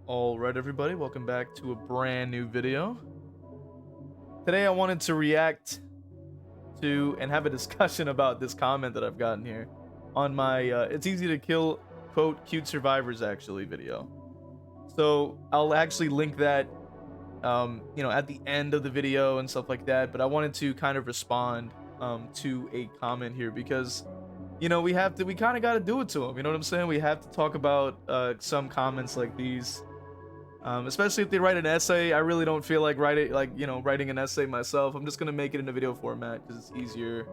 All right, everybody, welcome back to a brand new video. Today I wanted to react to and have a discussion about this comment that I've gotten here on my it's easy to kill quote cute survivors actually video. So I'll actually link that at the end of the video and stuff like that, but I wanted to kind of respond to a comment here because we kind of got to do it to them. You know what I'm saying? We have to talk about some comments like these. Especially if they write an essay. I really don't feel like writing an essay myself. I'm just gonna make it in a video format because it's easier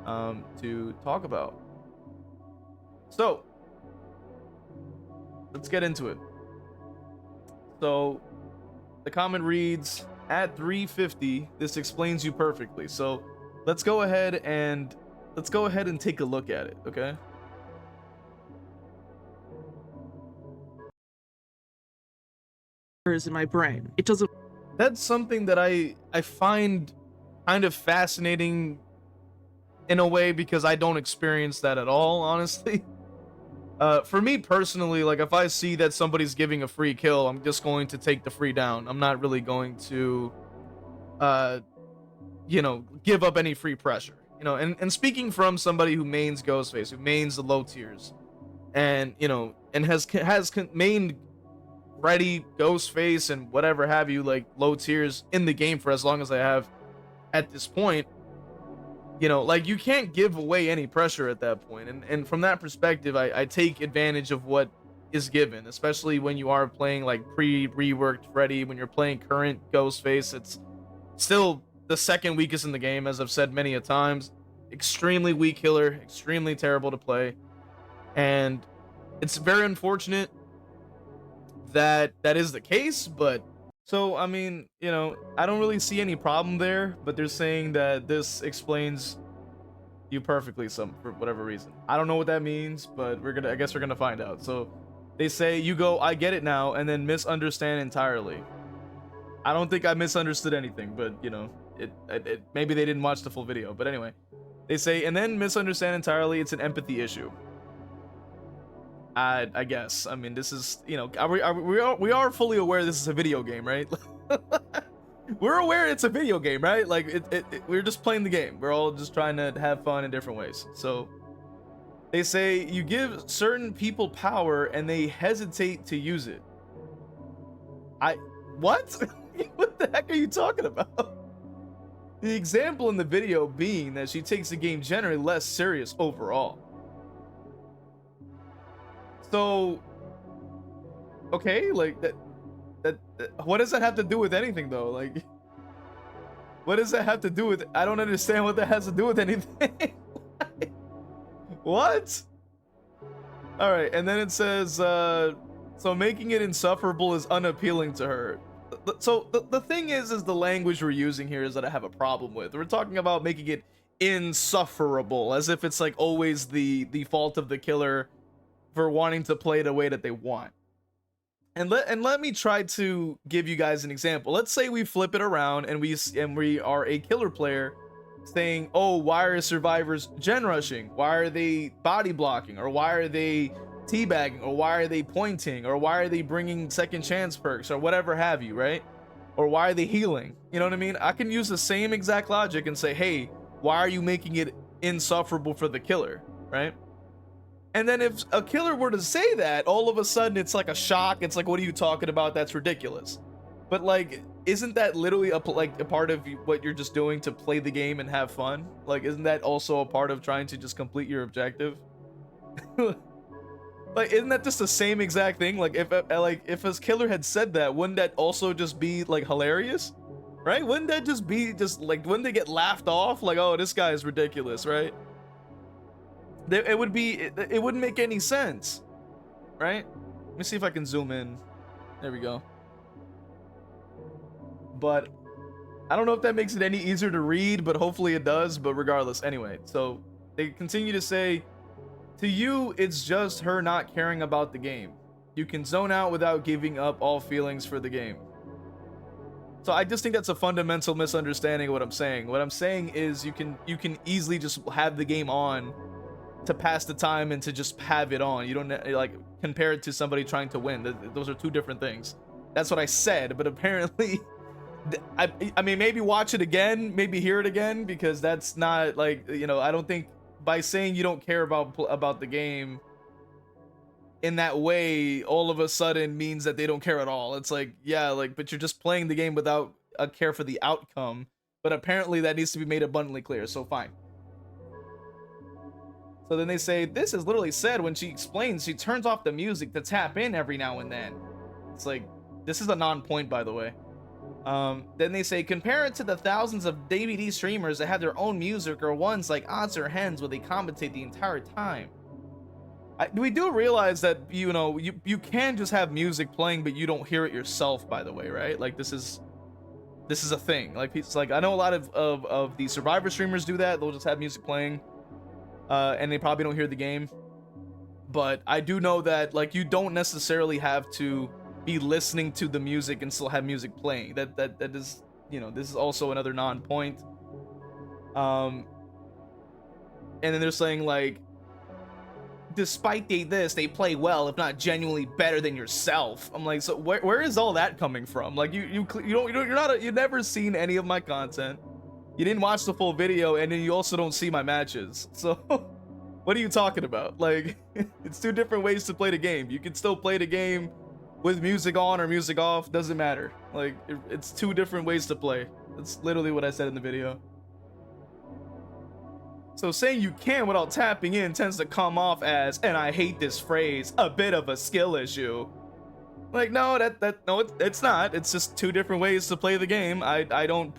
to talk about. So let's get into it. So the comment reads, at 350, this explains you perfectly. So let's go ahead and take a look at it, okay? In my brain. It doesn't. That's something that I find kind of fascinating in a way because I don't experience that at all, honestly. For me personally, like if I see that somebody's giving a free kill, I'm just going to take the free down. I'm not really going to give up any free pressure. And speaking from somebody who mains Ghostface, who mains the low tiers, and has mained Freddy, Ghostface, and whatever have you, like low tiers in the game for as long as I have at this point, like you can't give away any pressure at that point. And from that perspective, I take advantage of what is given, especially when you are playing like reworked Freddy. When you're playing current Ghostface, it's still the second weakest in the game, as I've said many a times. Extremely weak killer, extremely terrible to play, and it's very unfortunate that is the case. But so I mean, I don't really see any problem there, but they're saying that this explains you perfectly for whatever reason. I don't know what that means, but I guess we're gonna find out. So they say you go, I get it now, and then misunderstand entirely. I don't think I misunderstood anything, but maybe they didn't watch the full video. But anyway, they say, and then misunderstand entirely, it's an empathy issue. I guess. I mean, this is, we are fully aware this is a video game, right? We're aware it's a video game, right? Like, we're just playing the game. We're all just trying to have fun in different ways. So, they say, you give certain people power and they hesitate to use it. What? What the heck are you talking about? The example in the video being that she takes the game generally less serious overall. So, okay, like that what does that have to do with anything though? Like, what does that have to do with? I don't understand what that has to do with anything. What? All right, and then it says, so making it insufferable is unappealing to her. So the thing is the language we're using here is that I have a problem with. We're talking about making it insufferable, as if it's like always the fault of the killer for wanting to play the way that they want. And let me try to give you guys an example. Let's say we flip it around and we are a killer player saying, oh, why are survivors gen rushing? Why are they body blocking? Or why are they teabagging? Or why are they pointing? Or why are they bringing second chance perks? Or whatever have you, right? Or why are they healing? You know what I mean? I can use the same exact logic and say, hey, why are you making it insufferable for the killer, right? And then if a killer were to say that, all of a sudden it's like a shock. It's like, what are you talking about? That's ridiculous. But like, isn't that literally a part of what you're just doing to play the game and have fun? Like, isn't that also a part of trying to just complete your objective? Like, isn't that just the same exact thing? Like, if a killer had said that, wouldn't that also just be like hilarious, right? Wouldn't that just be like, wouldn't they get laughed off? Like, oh, this guy is ridiculous, right? It wouldn't make any sense, right? Let me see if I can zoom in. There we go. But I don't know if that makes it any easier to read, but hopefully it does. But regardless, anyway, so they continue to say, to you, it's just her not caring about the game. You can zone out without giving up all feelings for the game. So I just think that's a fundamental misunderstanding of what I'm saying. What I'm saying is you can easily just have the game on to pass the time and to just have it on. You don't like compared to somebody trying to win. Those are two different things. That's what I said, but apparently I mean, maybe watch it again, maybe hear it again, because that's not like, you know, I don't think by saying you don't care about the game in that way all of a sudden means that they don't care at all. It's like, yeah, like, but you're just playing the game without a care for the outcome. But apparently that needs to be made abundantly clear, so fine. So then they say, this is literally said when she explains she turns off the music to tap in every now and then. It's like, this is a non-point, by the way. Then they say, compare it to the thousands of DVD streamers that have their own music, or ones like Odds or Hens where they commentate the entire time. We do realize that, you know, you can just have music playing, but you don't hear it yourself, by the way, right? Like, this is a thing. Like, it's like, I know a lot of the Survivor streamers do that. They'll just have music playing, and they probably don't hear the game. But I do know that, like, you don't necessarily have to be listening to the music and still have music playing. That is, you know, this is also another non-point. And then they're saying, like, despite they play well, if not genuinely better than yourself. I'm like, so where is all that coming from? Like, you've never seen any of my content. You didn't watch the full video, and then you also don't see my matches. So what are you talking about? Like, it's two different ways to play the game. You can still play the game with music on or music off, doesn't matter. Like, it's two different ways to play. That's literally what I said in the video. So saying you can without tapping in tends to come off as, and I hate this phrase, a bit of a skill issue. Like, no, no, it's not. It's just two different ways to play the game. I don't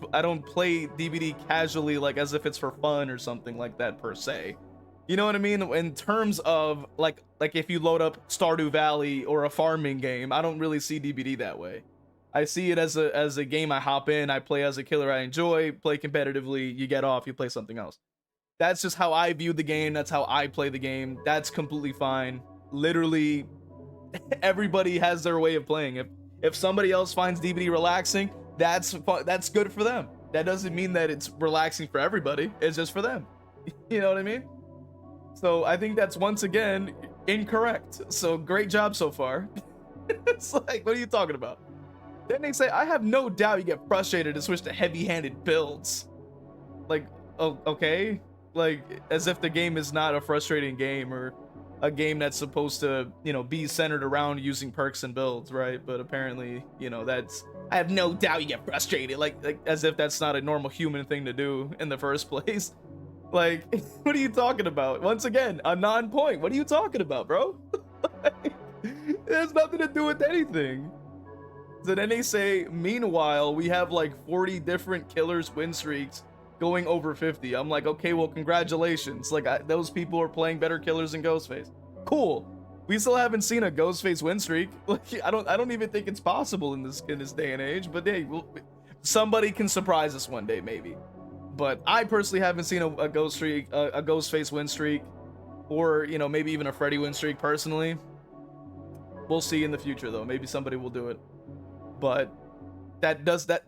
play DVD casually, like as if it's for fun or something like that per se. You know what I mean? In terms of like if you load up Stardew Valley or a farming game, I don't really see DBD that way. I see it as a game I hop in, I play as a killer I enjoy, play competitively, you get off, you play something else. That's just how I view the game. That's how I play the game. That's completely fine. Literally, everybody has their way of playing. If somebody else finds DBD relaxing, that's good for them. That doesn't mean that it's relaxing for everybody. It's just for them. You know what I mean? So I think that's once again incorrect. So great job so far. It's like, what are you talking about? Then they say, I have no doubt you get frustrated to switch to heavy-handed builds. Like, oh, okay. Like, as if the game is not a frustrating game or a game that's supposed to, you know, be centered around using perks and builds, right? But apparently, you know, I have no doubt you get frustrated, like as if that's not a normal human thing to do in the first place. Like, what are you talking about? Once again, a non-point. What are you talking about, bro? Like, it has nothing to do with anything. So then they say, meanwhile, we have like 40 different killers win streaks going over 50. I'm like, okay, well, congratulations. Like, those people are playing better killers than Ghostface. Cool. We still haven't seen a Ghostface win streak. Like, I don't even think it's possible in this day and age. But hey, somebody can surprise us one day, maybe. But I personally haven't seen a Ghostface win streak, or, you know, maybe even a Freddy win streak personally. We'll see in the future, though. Maybe somebody will do it. But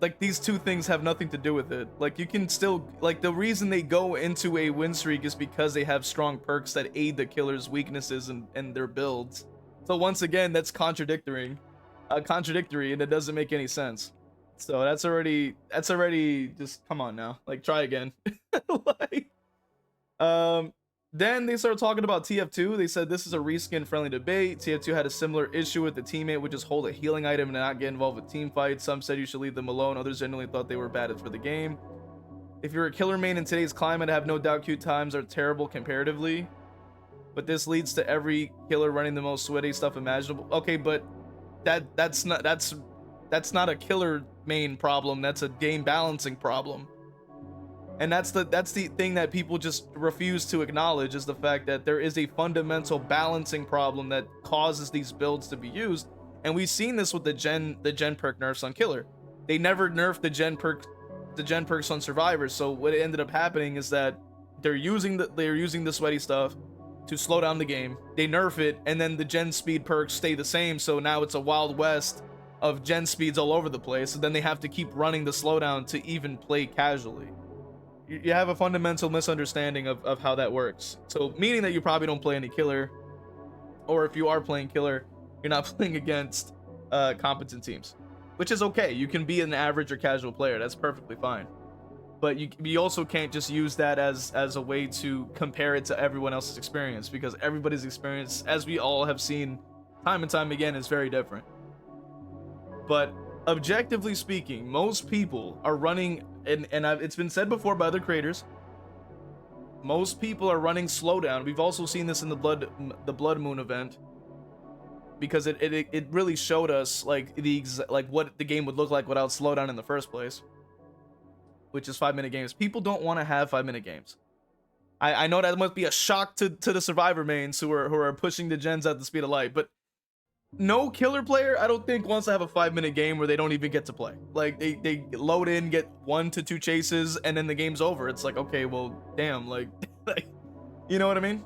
like, these two things have nothing to do with it. Like, you can still, like, the reason they go into a win streak is because they have strong perks that aid the killer's weaknesses and their builds. So once again, that's contradictory, and it doesn't make any sense. So that's already just, come on now, like, try again. Like, then they started talking about TF2. They said this is a reskin friendly debate. TF2 had a similar issue with the teammate would just hold a healing item and not get involved with team fights. Some said you should leave them alone. Others genuinely thought they were bad for the game. If you're a killer main in today's climate, I have no doubt queue times are terrible comparatively. But this leads to every killer running the most sweaty stuff imaginable. Okay, but that's not a killer main problem. That's a game balancing problem. And that's the thing that people just refuse to acknowledge, is the fact that there is a fundamental balancing problem that causes these builds to be used. And we've seen this with the gen perk nerfs on killer. They never nerfed the gen perks on survivors. So what ended up happening is that they're using the sweaty stuff to slow down the game. They nerf it, and then the gen speed perks stay the same. So now it's a wild west of gen speeds all over the place. So then they have to keep running the slowdown to even play casually. You have a fundamental misunderstanding of how that works. So meaning that you probably don't play any killer. or if you are playing killer, you're not playing against competent teams, which is okay. You can be an average or casual player. That's perfectly fine. But you also can't just use that as a way to compare it to everyone else's experience, because everybody's experience, as we all have seen time and time again, is very different. But objectively speaking, most people are running, and it's been said before by other creators, most people are running slowdown. We've also seen this in the blood moon event, because it really showed us like what the game would look like without slowdown in the first place, which is 5-minute games. People don't want to have 5-minute games. I know that must be a shock to the survivor mains who are pushing the gens at the speed of light, but no killer player, I don't think, wants to have a 5-minute game where they don't even get to play. Like they load in, get 1 to 2 chases, and then the game's over. It's like, okay, well, damn, like you know what I mean?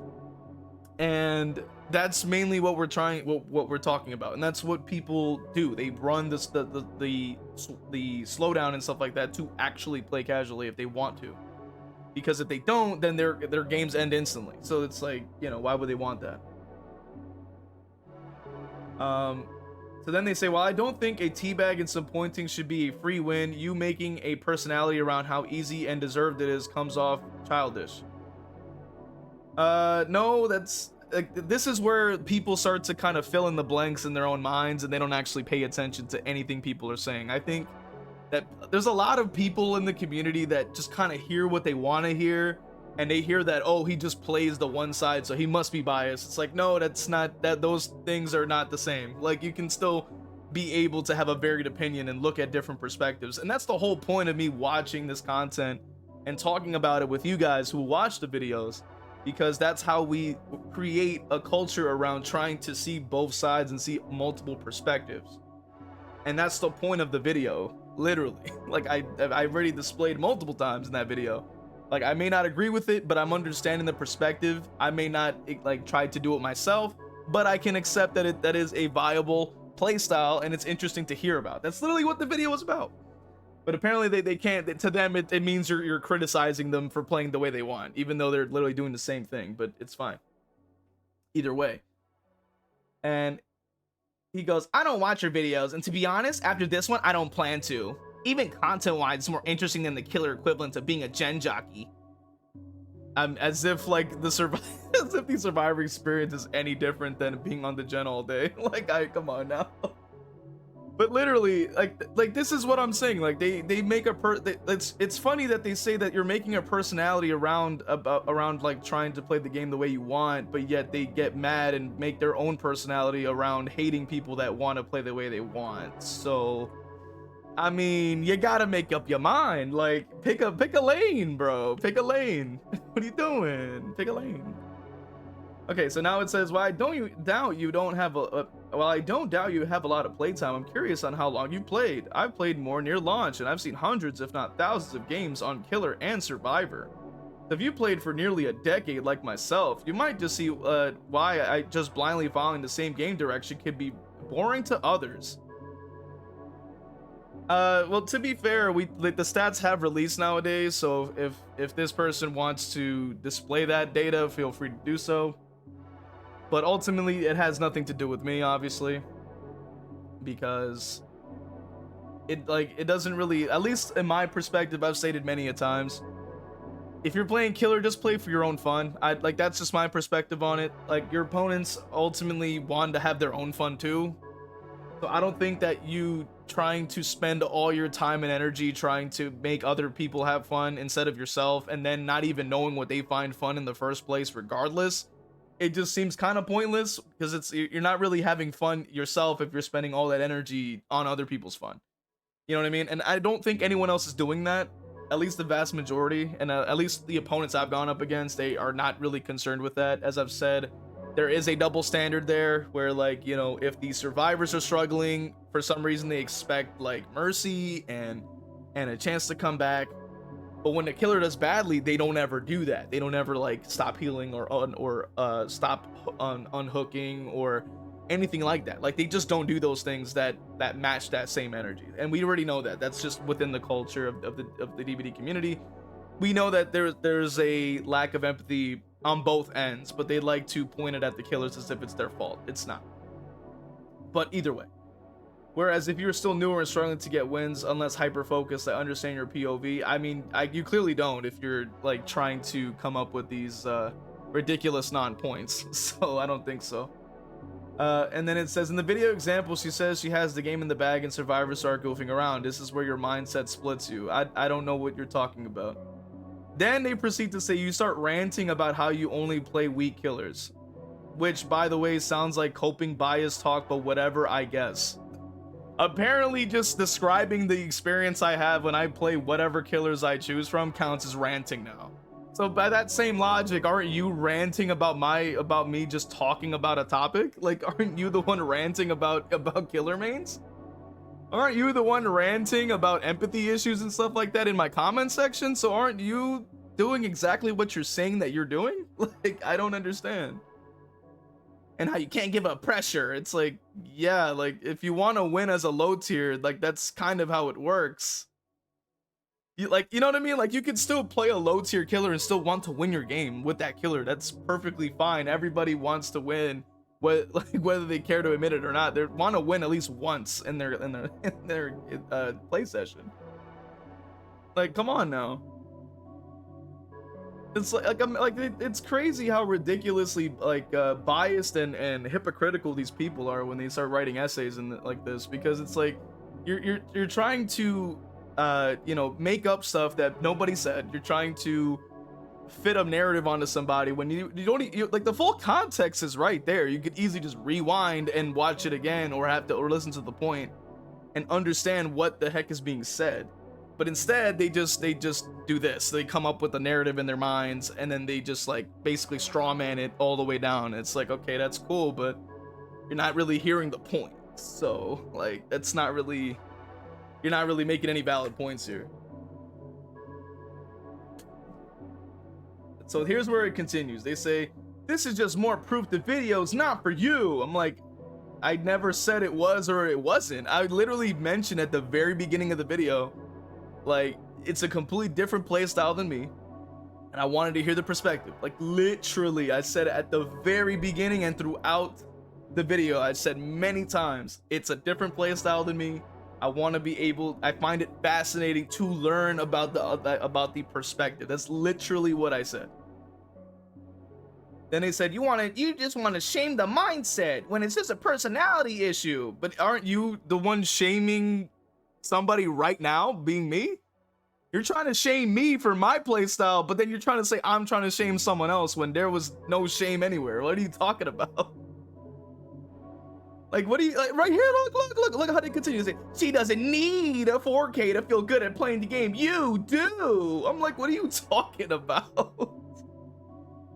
And that's mainly what we're talking about, and that's what people do. They run the slowdown and stuff like that to actually play casually if they want to, because if they don't, then their games end instantly. So it's like, you know, why would they want that? So then they say, well, I don't think a teabag and some pointing should be a free win. You making a personality around how easy and deserved it is comes off childish. No, that's like, this is where people start to kind of fill in the blanks in their own minds, and they don't actually pay attention to anything people are saying. I think that there's a lot of people in the community that just kind of hear what they want to hear, and they hear that, oh, he just plays the one side, so he must be biased. It's like, no, that's not, that those things are not the same. Like, you can still be able to have a varied opinion and look at different perspectives, and that's the whole point of me watching this content and talking about it with you guys who watch the videos, because that's how we create a culture around trying to see both sides and see multiple perspectives. And that's the point of the video, literally. Like I already displayed multiple times in that video. Like, I may not agree with it, but I'm understanding the perspective. I may not like try to do it myself, but I can accept that that is a viable playstyle, and it's interesting to hear about. That's literally what the video was about. But apparently they can't. To them, it means you're criticizing them for playing the way they want, even though they're literally doing the same thing. But it's fine either way. And he goes, I don't watch your videos, and to be honest, after this one, I don't plan to. Even content-wise, it's more interesting than the killer equivalent of being a gen jockey. As if like the survivor experience is any different than being on the gen all day. Like, come on now. But literally, like this is what I'm saying. Like they make it's funny that they say that you're making a personality around like trying to play the game the way you want, but yet they get mad and make their own personality around hating people that want to play the way they want. So I mean, you gotta make up your mind. Like, pick a lane, bro. Pick a lane. What are you doing? Pick a lane. Okay, so now it says, well, I don't doubt you have a lot of playtime. I'm curious on how long you played. I've played more near launch, and I've seen hundreds, if not thousands, of games on Killer and Survivor. So if you played for nearly a decade like myself, you might just see why I just blindly following the same game direction could be boring to others. Well, to be fair, the stats have released nowadays, so if this person wants to display that data, feel free to do so. But ultimately, it has nothing to do with me, obviously, because it doesn't really, at least in my perspective, I've stated many a times, if you're playing killer, just play for your own fun. That's just my perspective on it. Like, your opponents ultimately want to have their own fun too. So I don't think that you trying to spend all your time and energy trying to make other people have fun instead of yourself, and then not even knowing what they find fun in the first place regardless, it just seems kind of pointless, because you're not really having fun yourself if you're spending all that energy on other people's fun. You know what I mean? And I don't think anyone else is doing that, at least the vast majority, and at least the opponents I've gone up against, they are not really concerned with that. As I've said, there is a double standard there where, like, you know, if the survivors are struggling for some reason, they expect like mercy and a chance to come back. But when the killer does badly, they don't ever do that. They don't ever like stop healing or stop unhooking or anything like that. Like, they just don't do those things that match that same energy. And we already know that. That's just within the culture of the DVD community. We know that there's a lack of empathy on both ends, but they like to point it at the killers as if it's their fault. It's not. But either way. Whereas if you're still newer and struggling to get wins, unless hyper-focused, I understand your POV. I mean, you clearly don't if you're like trying to come up with these ridiculous non-points. So I don't think so. And then it says in the video example, she says she has the game in the bag and survivors start goofing around. This is where your mindset splits you. I don't know what you're talking about. Then they proceed to say you start ranting about how you only play weak killers, which by the way sounds like coping bias talk, but whatever, I guess. Apparently just describing the experience I have when I play whatever killers I choose from counts as ranting now. So by that same logic, aren't you ranting about me just talking about a topic? Like, aren't you the one ranting about killer mains? Aren't you the one ranting about empathy issues and stuff like that in my comment section? So aren't you doing exactly what you're saying that you're doing? Like, I don't understand. And how you can't give up pressure. It's like, yeah, like if you want to win as a low tier, like that's kind of how it works. You know what I mean? Like you can still play a low tier killer and still want to win your game with that killer. That's perfectly fine. Everybody wants to win, whether they care to admit it or not. They want to win at least once in their play session. Like, come on now. It's it's crazy how ridiculously biased and hypocritical these people are when they start writing essays and like this, because it's like you're trying to make up stuff that nobody said. You're trying to fit a narrative onto somebody when you don't like the full context is right there. You could easily just rewind and watch it again, or listen to the point and understand what the heck is being said. But instead, they just do this. They come up with a narrative in their minds, and then they just like basically straw man it all the way down. It's like, okay, that's cool, but you're not really hearing the point. So like, that's not really, you're not really making any valid points here. So here's where it continues. They say, this is just more proof the video's not for you. I'm like, I never said it was or it wasn't. I literally mentioned at the very beginning of the video, like, it's a completely different playstyle than me, and I wanted to hear the perspective. Like, literally, I said it at the very beginning and throughout the video. I said many times, it's a different playstyle than me. I find it fascinating to learn about the perspective. That's literally what I said. Then they said, you just want to shame the mindset when it's just a personality issue. But aren't you the one shaming somebody right now, being me? You're trying to shame me for my playstyle, but then you're trying to say I'm trying to shame someone else when there was no shame anywhere. What are you talking about? Like, what do you, like, right here, look how they continue to say, she doesn't need a 4K to feel good at playing the game. You do. I'm like, what are you talking about?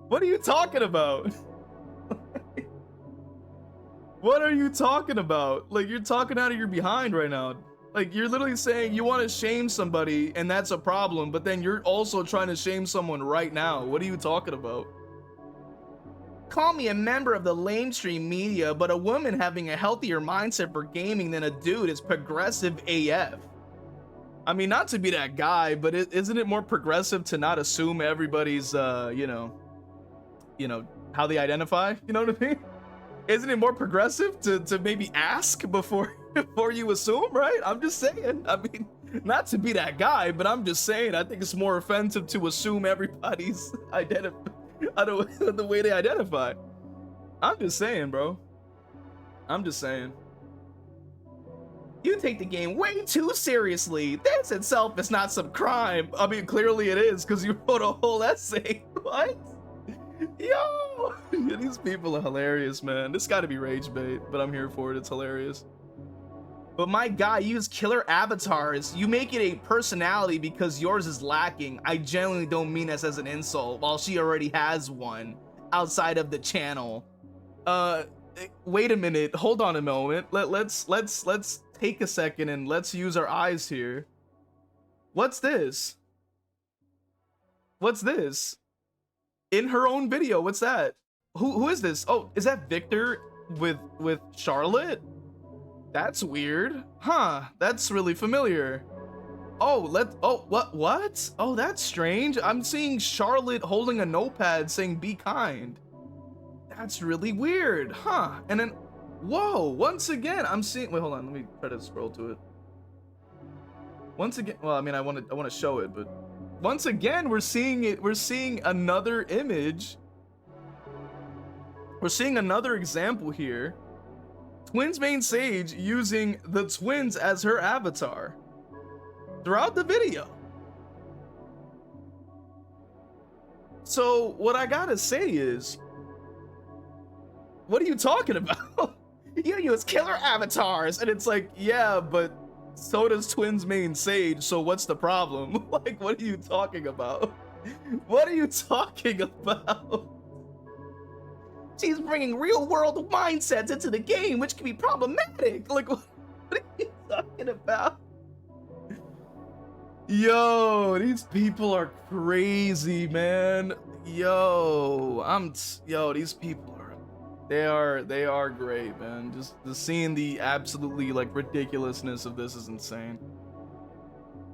What are you talking about? What are you talking about? Like, you're talking out of your behind right now. Like, you're literally saying you want to shame somebody and that's a problem, but then you're also trying to shame someone right now. What are you talking about? Call me a member of the lamestream media, but a woman having a healthier mindset for gaming than a dude is progressive AF. I mean, not to be that guy, but isn't it more progressive to not assume everybody's, how they identify? You know what I mean? Isn't it more progressive to maybe ask before you assume, right? I'm just saying. I mean, not to be that guy, but I'm just saying, I think it's more offensive to assume everybody's the way they identify. I'm just saying, bro. I'm just saying. You take the game way too seriously. This itself is not some crime. I mean, clearly it is, because you wrote a whole essay. What? Yo! These people are hilarious, man. This gotta be rage bait, but I'm here for it. It's hilarious. But my guy, you use killer avatars. You make it a personality because yours is lacking. I genuinely don't mean this as an insult, while she already has one outside of the channel. Wait a minute. Hold on a moment. Let's take a second and let's use our eyes here. What's this? What's this? In her own video, what's that? Who is this? Oh, is that Victor with Charlotte? That's weird. Huh, that's really familiar. What? Oh, that's strange. I'm seeing Charlotte holding a notepad saying be kind. That's really weird, huh? And then, whoa, once again, I'm seeing, wait, hold on, let me try to scroll to it. Once again, well, I mean, I want to show it, but once again, we're seeing another image. We're seeing another example here. TwinsMainSage using the twins as her avatar throughout the video. So what I gotta say is, what are you talking about? You use killer avatars, and it's like, yeah, but so does TwinsMainSage, so what's the problem? Like, what are you talking about? What are you talking about? She's bringing real-world mindsets into the game, which can be problematic. Like, what are you talking about? Yo, these people are crazy, man. Yo, these people are, they are great, man. Just seeing the absolutely, like, ridiculousness of this is insane.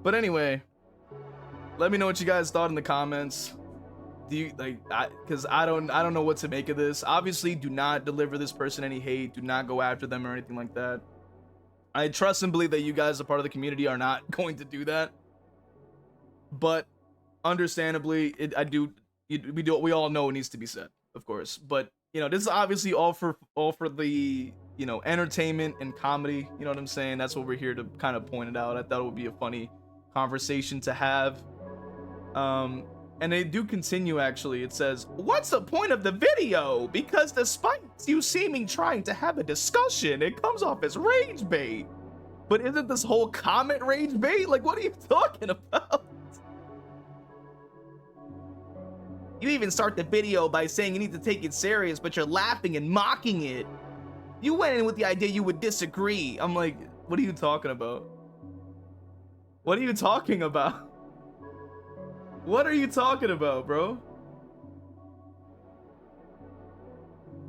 But anyway, let me know what you guys thought in the comments. Do you because I don't know what to make of this. Obviously, do not deliver this person any hate. Do not go after them or anything like that. I trust and believe that you guys, a part of the community, are not going to do that. But understandably, we all know it needs to be said, of course. But you know, this is obviously all for the, you know, entertainment and comedy. You know what I'm saying? That's what we're here to kind of point it out. I thought it would be a funny conversation to have. And they do continue, actually. It says, what's the point of the video? Because despite you seeming trying to have a discussion, it comes off as rage bait. But isn't this whole comment rage bait? Like, what are you talking about? You even start the video by saying you need to take it serious, but you're laughing and mocking it. You went in with the idea you would disagree. I'm like, what are you talking about? What are you talking about? What are you talking about, bro?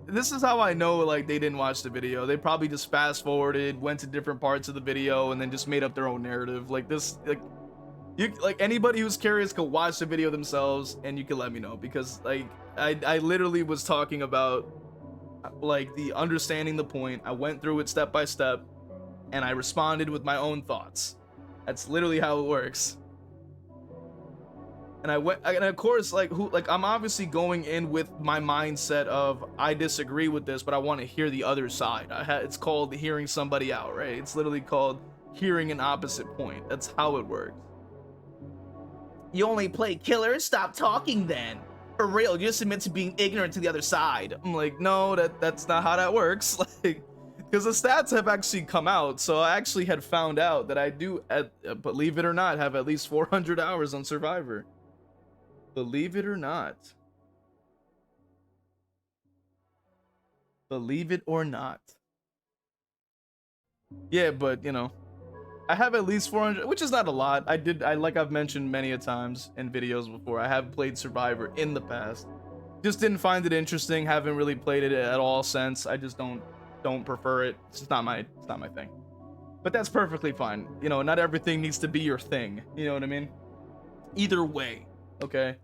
This is how I know, like, they didn't watch the video. They probably just fast forwarded, went to different parts of the video, and then just made up their own narrative. Like this, like anybody who's curious could watch the video themselves, and you can let me know, because like I literally was talking about like the understanding the point. I went through it step by step, and I responded with my own thoughts. That's literally how it works. And and of course, like I'm obviously going in with my mindset of I disagree with this, but I want to hear the other side. It's called hearing somebody out, right? It's literally called hearing an opposite point. That's how it works. You only play killers? Stop talking then. For real, you just admit to being ignorant to the other side. I'm like, no, that's not how that works. Like, because the stats have actually come out, so I actually had found out that I do, believe it or not, have at least 400 hours on Survivor. Believe it or not. Believe it or not. Yeah, but you know, I have at least 400, which is not a lot. Like I've mentioned many a times in videos before, I have played Survivor in the past. Just didn't find it interesting. Haven't really played it at all since. I just don't prefer it. It's not my thing. But that's perfectly fine. You know, not everything needs to be your thing. You know what I mean? Either way. Okay,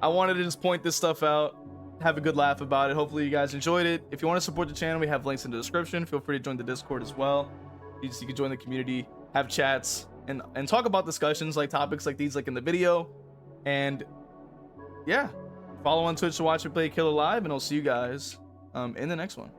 I wanted to just point this stuff out, have a good laugh about it. Hopefully you guys enjoyed it. If you want to support the channel, we have links in the description. Feel free to join the Discord as well. You can join the community, have chats, and talk about discussions like topics like these, like in the video. And yeah, follow on Twitch to watch me play Killer live, and I'll see you guys in the next one.